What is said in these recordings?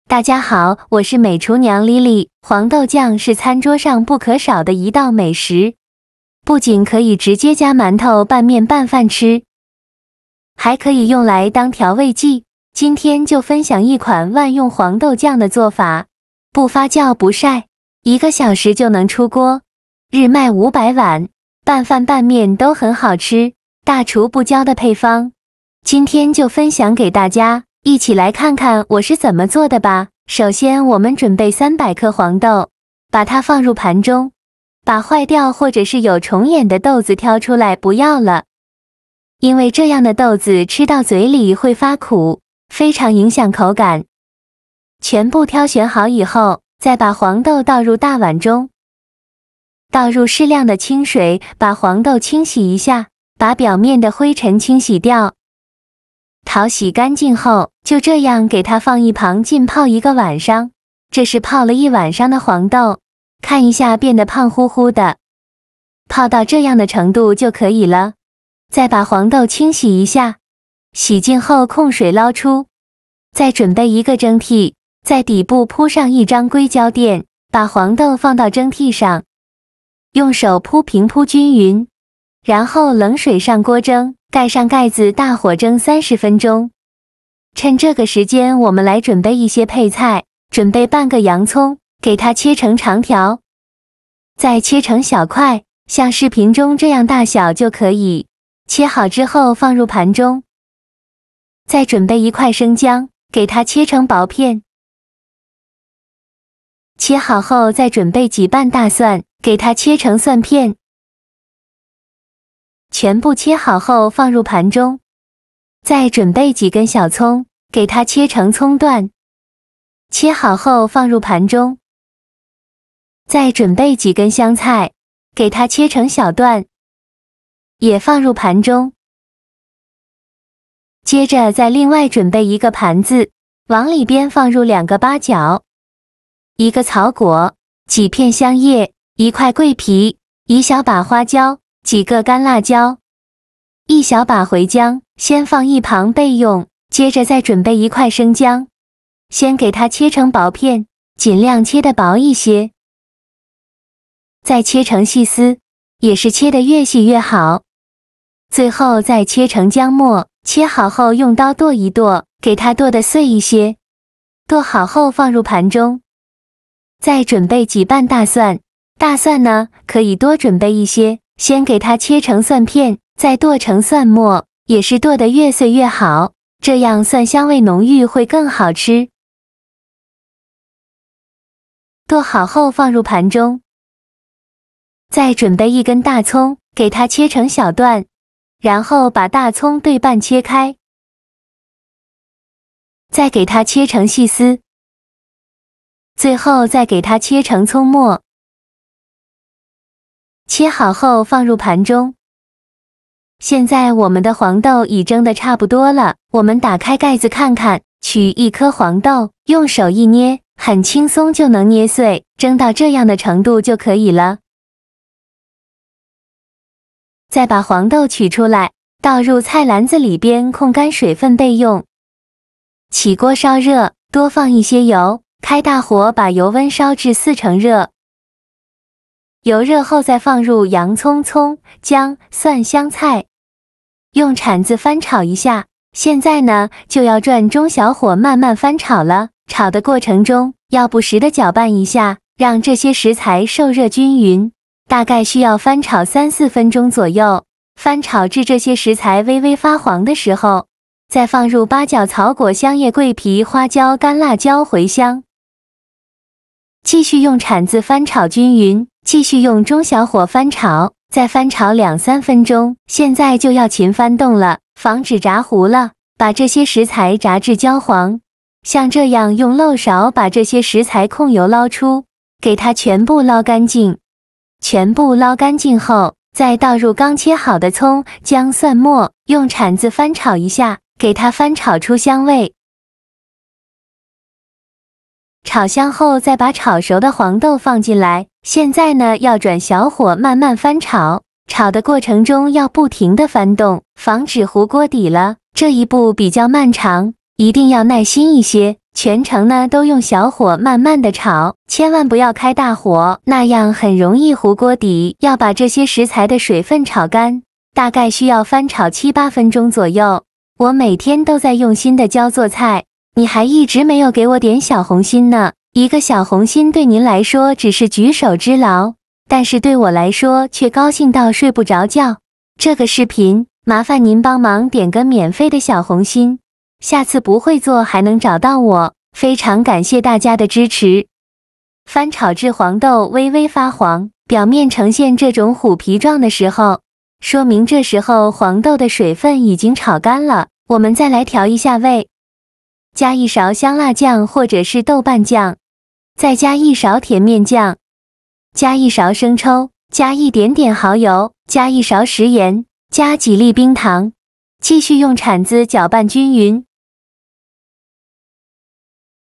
大家好，我是美厨娘 Lily。黄豆酱是餐桌上不可少的一道美食，不仅可以直接加馒头、拌面、拌饭吃，还可以用来当调味剂。今天就分享一款万用黄豆酱的做法，不发酵不晒，1个小时就能出锅，日卖500碗，拌饭拌面都很好吃，大厨不教的配方，今天就分享给大家。一起来看看我是怎么做的吧。首先我们准备300克黄豆，把它放入盘中，把坏掉或者是有虫眼的豆子挑出来不要了，因为这样的豆子吃到嘴里会发苦，非常影响口感。全部挑选好以后，再把黄豆倒入大碗中，倒入适量的清水，把黄豆清洗一下，把表面的灰尘清洗掉。淘洗干净后，就这样给它放一旁浸泡1个晚上。这是泡了1晚上的黄豆，看一下变得胖乎乎的，泡到这样的程度就可以了。再把黄豆清洗一下，洗净后控水捞出。再准备一个蒸屉，在底部铺上1张硅胶垫，把黄豆放到蒸屉上，用手铺平铺均匀，然后冷水上锅蒸，盖上盖子，大火蒸30分钟。趁这个时间，我们来准备一些配菜。准备半个洋葱，给它切成长条，再切成小块，像视频中这样大小就可以。切好之后放入盘中。再准备1块生姜，给它切成薄片。切好后再准备几瓣大蒜，给它切成蒜片。全部切好后放入盘中，再准备几根小葱，给它切成葱段。切好后放入盘中，再准备几根香菜，给它切成小段，也放入盘中。接着再另外准备一个盘子，往里边放入2个八角、1个草果、几片香叶、1块桂皮、1小把花椒、几个干辣椒、1小把茴姜，先放一旁备用。接着再准备1块生姜，先给它切成薄片，尽量切得薄一些，再切成细丝，也是切得越细越好。最后再切成姜末，切好后用刀剁一剁，给它剁得碎一些。剁好后放入盘中。再准备几瓣大蒜，大蒜呢可以多准备一些，先给它切成蒜片，再剁成蒜末，也是剁得越碎越好，这样蒜香味浓郁会更好吃。剁好后放入盘中。再准备1根大葱，给它切成小段，然后把大葱对半切开，再给它切成细丝，最后再给它切成葱末。切好后放入盘中。现在我们的黄豆已蒸得差不多了，我们打开盖子看看，取1颗黄豆，用手一捏，很轻松就能捏碎，蒸到这样的程度就可以了。再把黄豆取出来，倒入菜篮子里边控干水分备用。起锅烧热，多放一些油，开大火把油温烧至4成热。油热后再放入洋葱、葱、姜、蒜、香菜，用铲子翻炒一下。现在呢，就要转中小火慢慢翻炒了。炒的过程中，要不时的搅拌一下，让这些食材受热均匀。大概需要翻炒3-4分钟左右。翻炒至这些食材微微发黄的时候，再放入八角、草果、香叶、桂皮、花椒、干辣椒、茴香。继续用铲子翻炒均匀，继续用中小火翻炒，再翻炒2-3分钟。现在就要勤翻动了，防止炸糊了。把这些食材炸至焦黄，像这样用漏勺把这些食材控油捞出，给它全部捞干净。全部捞干净后，再倒入刚切好的葱、姜、蒜末，用铲子翻炒一下，给它翻炒出香味。炒香后，再把炒熟的黄豆放进来。现在呢，要转小火慢慢翻炒，炒的过程中要不停地翻动，防止糊锅底了。这一步比较漫长，一定要耐心一些，全程呢都用小火慢慢的炒，千万不要开大火，那样很容易糊锅底。要把这些食材的水分炒干，大概需要翻炒7、8分钟左右。我每天都在用心的教做菜，你还一直没有给我点小红心呢。一个小红心对您来说只是举手之劳，但是对我来说却高兴到睡不着觉。这个视频麻烦您帮忙点个免费的小红心，下次不会做还能找到我，非常感谢大家的支持。翻炒至黄豆微微发黄，表面呈现这种虎皮状的时候，说明这时候黄豆的水分已经炒干了。我们再来调一下味，加1勺香辣酱或者是豆瓣酱，再加1勺甜面酱，加1勺生抽，加一点点蚝油，加1勺食盐，加几粒冰糖，继续用铲子搅拌均匀，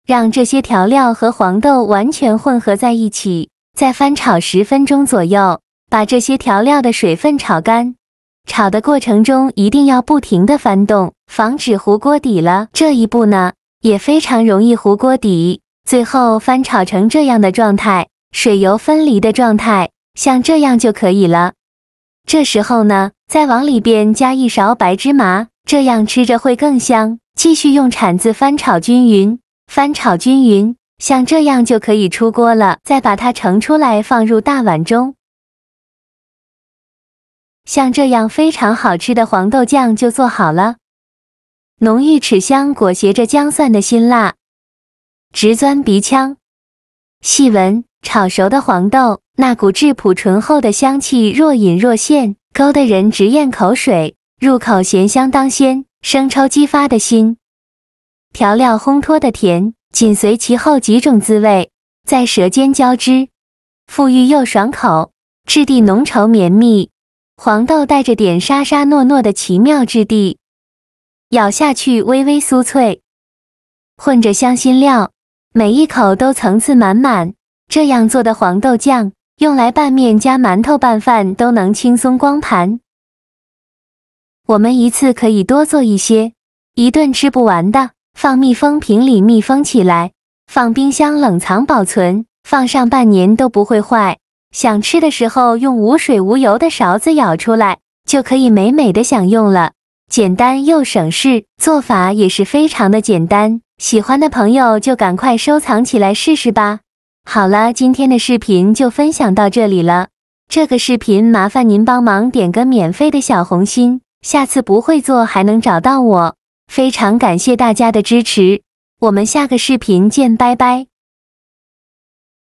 让这些调料和黄豆完全混合在一起，再翻炒10分钟左右，把这些调料的水分炒干。炒的过程中一定要不停地翻动，防止糊锅底了。这一步呢，也非常容易糊锅底。最后翻炒成这样的状态，水油分离的状态，像这样就可以了。这时候呢，再往里边加1勺白芝麻，这样吃着会更香。继续用铲子翻炒均匀，翻炒均匀，像这样就可以出锅了。再把它盛出来放入大碗中。像这样非常好吃的黄豆酱就做好了，浓郁齿香裹挟着姜蒜的辛辣，直钻鼻腔。细闻炒熟的黄豆，那股质朴醇厚的香气若隐若现，勾得人直咽口水，入口咸香当鲜，生抽激发的辛，调料烘托的甜，紧随其后几种滋味，在舌尖交织，馥郁又爽口，质地浓稠绵密。黄豆带着点沙沙糯糯的奇妙质地，咬下去微微酥脆，混着香辛料，每一口都层次满满。这样做的黄豆酱，用来拌面加馒头拌饭都能轻松光盘。我们一次可以多做一些，一顿吃不完的，放密封瓶里密封起来，放冰箱冷藏保存，放上半年都不会坏。想吃的时候用无水无油的勺子舀出来，就可以美美的享用了。简单又省事，做法也是非常的简单，喜欢的朋友就赶快收藏起来试试吧。好了，今天的视频就分享到这里了。这个视频麻烦您帮忙点个免费的小红心，下次不会做还能找到我。非常感谢大家的支持，我们下个视频见，拜拜。